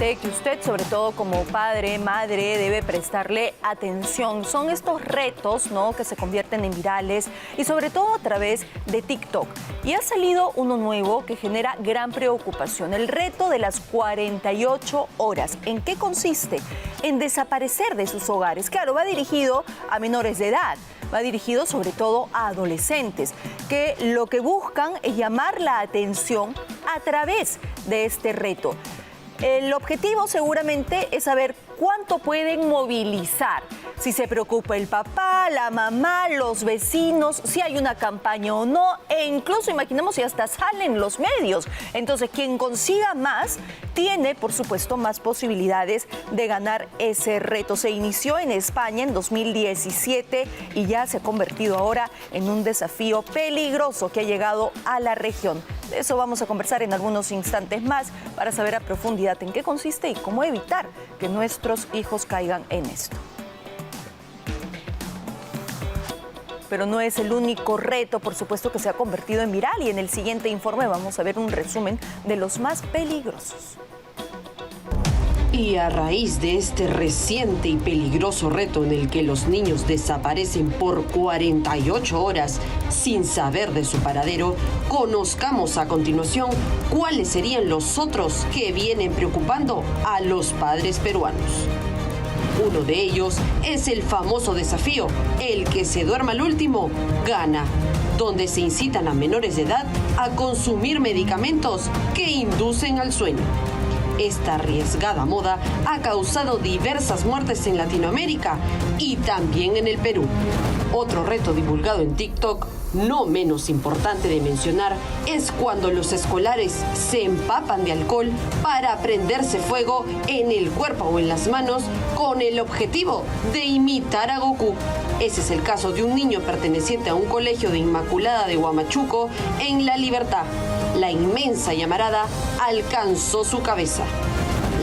importante que usted, sobre todo como padre, madre, debe prestarle atención. Son estos retos, ¿no?, que se convierten en virales y sobre todo a través de TikTok. Y ha salido uno nuevo que genera gran preocupación. El reto de las 48 horas. ¿En qué consiste? En desaparecer de sus hogares. Claro, va dirigido a menores de edad. Va dirigido sobre todo a adolescentes, que lo que buscan es llamar la atención a través de este reto. El objetivo seguramente es saber cuánto pueden movilizar, si se preocupa el papá, la mamá, los vecinos, si hay una campaña o no, e incluso imaginemos si hasta salen los medios. Entonces, quien consiga más tiene, por supuesto, más posibilidades de ganar ese reto. Se inició en España en 2017 y ya se ha convertido ahora en un desafío peligroso que ha llegado a la región. De eso vamos a conversar en algunos instantes más para saber a profundidad en qué consiste y cómo evitar que nuestros hijos caigan en esto. Pero no es el único reto, por supuesto, que se ha convertido en viral, y en el siguiente informe vamos a ver un resumen de los más peligrosos. Y a raíz de este reciente y peligroso reto en el que los niños desaparecen por 48 horas sin saber de su paradero, conozcamos a continuación cuáles serían los otros que vienen preocupando a los padres peruanos. Uno de ellos es el famoso desafío, el que se duerma al último, gana, donde se incitan a menores de edad a consumir medicamentos que inducen al sueño. Esta arriesgada moda ha causado diversas muertes en Latinoamérica y también en el Perú. Otro reto divulgado en TikTok, no menos importante de mencionar, es cuando los escolares se empapan de alcohol para prenderse fuego en el cuerpo o en las manos con el objetivo de imitar a Goku. Ese es el caso de un niño perteneciente a un colegio de Inmaculada de Huamachuco en La Libertad. La inmensa llamarada alcanzó su cabeza.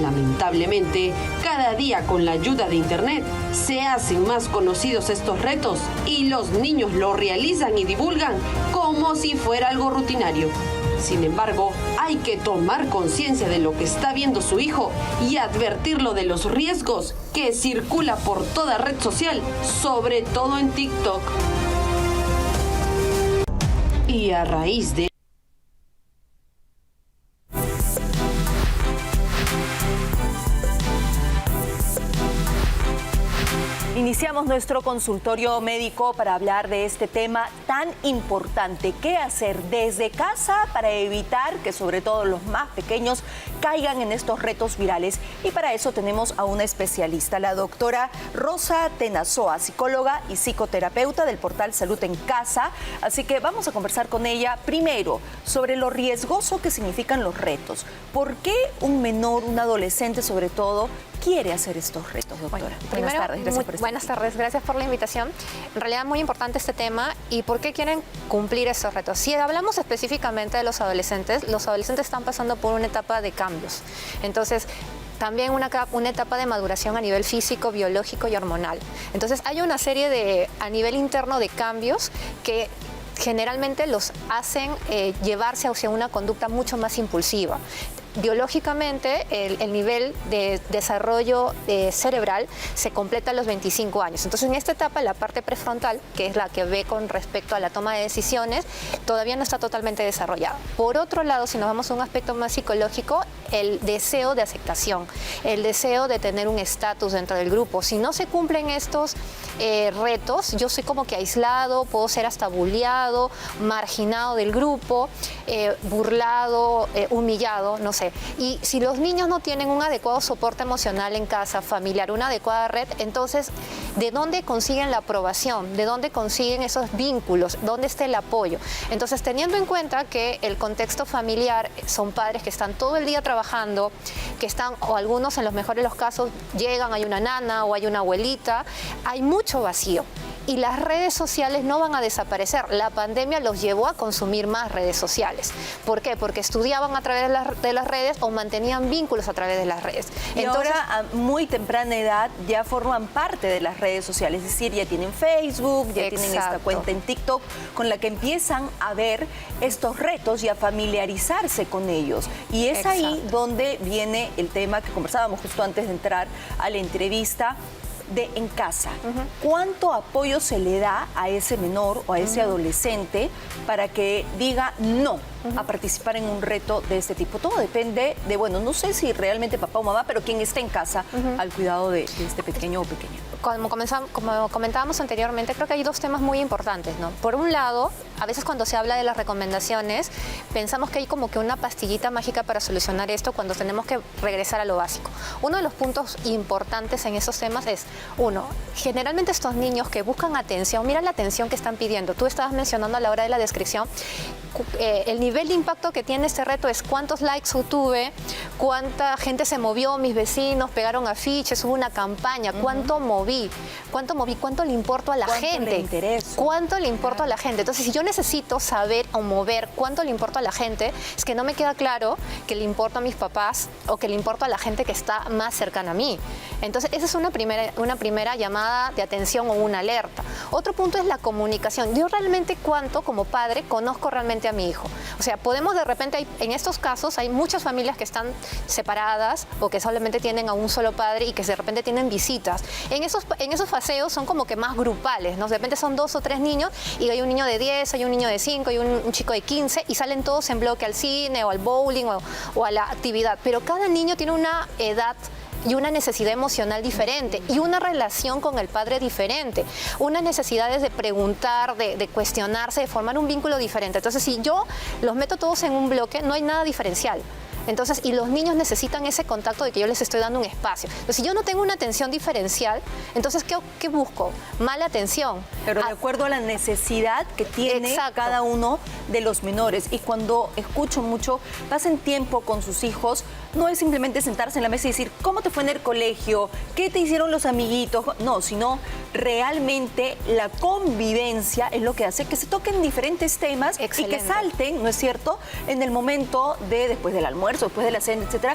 Lamentablemente, cada día con la ayuda de Internet se hacen más conocidos estos retos y los niños lo realizan y divulgan como si fuera algo rutinario. Sin embargo, hay que tomar conciencia de lo que está viendo su hijo y advertirlo de los riesgos que circula por toda red social, sobre todo en TikTok. Y a raíz de Iniciamos nuestro consultorio médico para hablar de este tema tan importante. ¿Qué hacer desde casa para evitar que sobre todo los más pequeños caigan en estos retos virales? Y para eso tenemos a una especialista, la doctora Rosa Tenazoa, psicóloga y psicoterapeuta del portal Salud en Casa. Así que vamos a conversar con ella primero sobre lo riesgoso que significan los retos. ¿Por qué un menor, un adolescente sobre todo, quiere hacer estos retos, doctora? Bueno, primero, buenas tardes, gracias por la invitación. En realidad muy importante este tema y por qué quieren cumplir estos retos. Si hablamos específicamente de los adolescentes están pasando por una etapa de cambios. Entonces, también una etapa de maduración a nivel físico, biológico y hormonal. Entonces, hay una serie a nivel interno de cambios que generalmente los hacen llevarse hacia una conducta mucho más impulsiva. Biológicamente, el nivel de desarrollo cerebral se completa a los 25 años. Entonces, en esta etapa, la parte prefrontal, que es la que ve con respecto a la toma de decisiones, todavía no está totalmente desarrollada. Por otro lado, si nos vamos a un aspecto más psicológico, el deseo de aceptación, el deseo de tener un estatus dentro del grupo. Si no se cumplen estos retos, yo soy como que aislado, puedo ser hasta bulleado, marginado del grupo, burlado, humillado, no sé. Y si los niños no tienen un adecuado soporte emocional en casa, familiar, una adecuada red, entonces, ¿de dónde consiguen la aprobación? ¿De dónde consiguen esos vínculos? ¿Dónde está el apoyo? Entonces, teniendo en cuenta que el contexto familiar son padres que están todo el día trabajando, que están, o algunos en los mejores de los casos, llegan, hay una nana o hay una abuelita, hay mucho vacío. y las redes sociales no van a desaparecer. La pandemia los llevó a consumir más redes sociales. ¿Por qué? Porque estudiaban a través de las redes o mantenían vínculos a través de las redes. Y entonces, ahora a muy temprana edad ya forman parte de las redes sociales, es decir, ya tienen Facebook, ya tienen esta cuenta en TikTok con la que empiezan a ver estos retos y a familiarizarse con ellos. Y es ahí donde viene el tema que conversábamos justo antes de entrar a la entrevista, de en casa. ¿Cuánto apoyo se le da a ese menor o a ese adolescente para que diga no a participar en un reto de este tipo? Todo depende de, bueno, no sé si realmente papá o mamá, pero quien esté en casa al cuidado de este pequeño o pequeña. Como comentábamos anteriormente, creo que hay dos temas muy importantes, ¿no? Por un lado, a veces cuando se habla de las recomendaciones, pensamos que hay como que una pastillita mágica para solucionar esto cuando tenemos que regresar a lo básico. Uno de los puntos importantes en esos temas es, uno, generalmente estos niños que buscan atención, mira la atención que están pidiendo. Tú estabas mencionando a la hora de la descripción, el nivel de impacto que tiene este reto es cuántos likes tuve, cuánta gente se movió, mis vecinos pegaron afiches, hubo una campaña, cuánto moví, cuánto le importo a la gente, cuánto le importo a la gente. Entonces, si yo necesito saber o mover cuánto le importo a la gente, es que no me queda claro que le importo a mis papás o que le importo a la gente que está más cercana a mí. Entonces, esa es una primera llamada de atención o una alerta. Otro punto es la comunicación. Yo realmente cuánto, como padre, conozco realmente a mi hijo. O sea, podemos de repente, en estos casos, hay muchas familias que están separadas o que solamente tienen a un solo padre y que de repente tienen visitas. En esos paseos son como que más grupales, ¿no? De repente son 2 o 3 niños y hay un niño de 10, hay un niño de 5, hay un chico de 15 y salen todos en bloque al cine o al bowling o a la actividad. Pero cada niño tiene una edad y una necesidad emocional diferente y una relación con el padre diferente, unas necesidades de preguntar, de cuestionarse, de formar un vínculo diferente. Entonces, si yo los meto todos en un bloque, no hay nada diferencial. Entonces, y los niños necesitan ese contacto de que yo les estoy dando un espacio. Entonces, si yo no tengo una atención diferencial, entonces, ¿qué busco? Mala atención. Pero de acuerdo a la necesidad que tiene cada uno de los menores. Y cuando escucho mucho, pasen tiempo con sus hijos, no es simplemente sentarse en la mesa y decir, ¿cómo te fue en el colegio? ¿Qué te hicieron los amiguitos? No, sino realmente la convivencia es lo que hace que se toquen diferentes temas y que salten, ¿no es cierto?, en el momento de después del almuerzo, después de la cena, etcétera,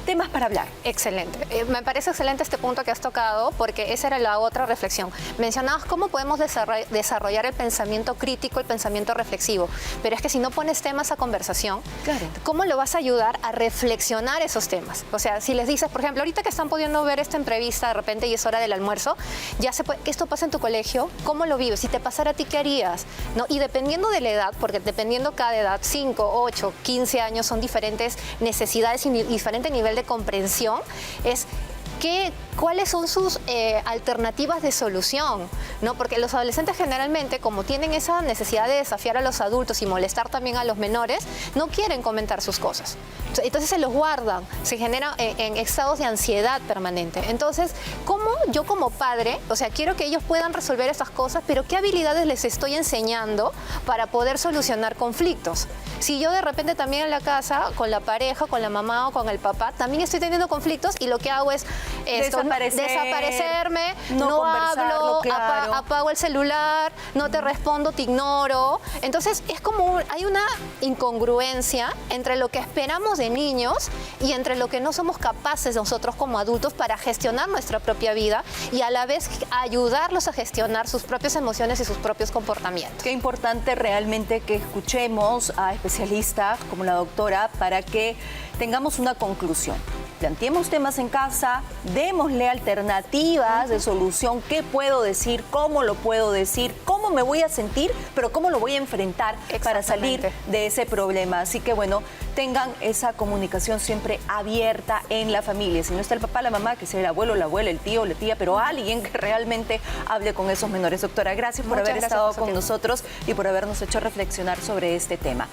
temas para hablar. Excelente. Me parece excelente este punto que has tocado porque esa era la otra reflexión. Mencionabas cómo podemos desarrollar el pensamiento crítico, el pensamiento reflexivo, pero es que si no pones temas a conversación, ¿cómo lo vas a ayudar a reflexionar esos temas? O sea, si les dices, por ejemplo, ahorita que están pudiendo ver esta entrevista de repente y es hora del almuerzo, ya se puede, esto pasa en tu colegio, ¿cómo lo vives? Si te pasara a ti, ¿qué harías? ¿No? Y dependiendo de la edad, porque dependiendo cada edad, 5, 8, 15 años, son diferentes necesidades y diferente nivel de comprensión, es cuáles son sus alternativas de solución, ¿no? Porque los adolescentes generalmente, como tienen esa necesidad de desafiar a los adultos y molestar también a los menores, no quieren comentar sus cosas. Entonces se los guardan, se generan en estados de ansiedad permanente. Entonces, ¿cómo yo como padre, o sea, quiero que ellos puedan resolver estas cosas, pero qué habilidades les estoy enseñando para poder solucionar conflictos? Si yo de repente también en la casa, con la pareja, con la mamá o con el papá, también estoy teniendo conflictos y lo que hago es desaparecerme, no hablo, apago el celular, no te respondo, te ignoro. Entonces es como hay una incongruencia entre lo que esperamos de niños y entre lo que no somos capaces nosotros como adultos para gestionar nuestra propia vida y a la vez ayudarlos a gestionar sus propias emociones y sus propios comportamientos. Qué importante realmente que escuchemos a especialistas como la doctora para que tengamos una conclusión. Planteemos temas en casa, démosle alternativas de solución, qué puedo decir, cómo lo puedo decir, cómo me voy a sentir, pero cómo lo voy a enfrentar para salir de ese problema. Así que bueno, tengan esa comunicación siempre abierta en la familia. Si no está el papá, la mamá, que sea el abuelo, la abuela, el tío, la tía, pero alguien que realmente hable con esos menores. Doctora, gracias por haber estado con nosotros y por habernos hecho reflexionar sobre este tema.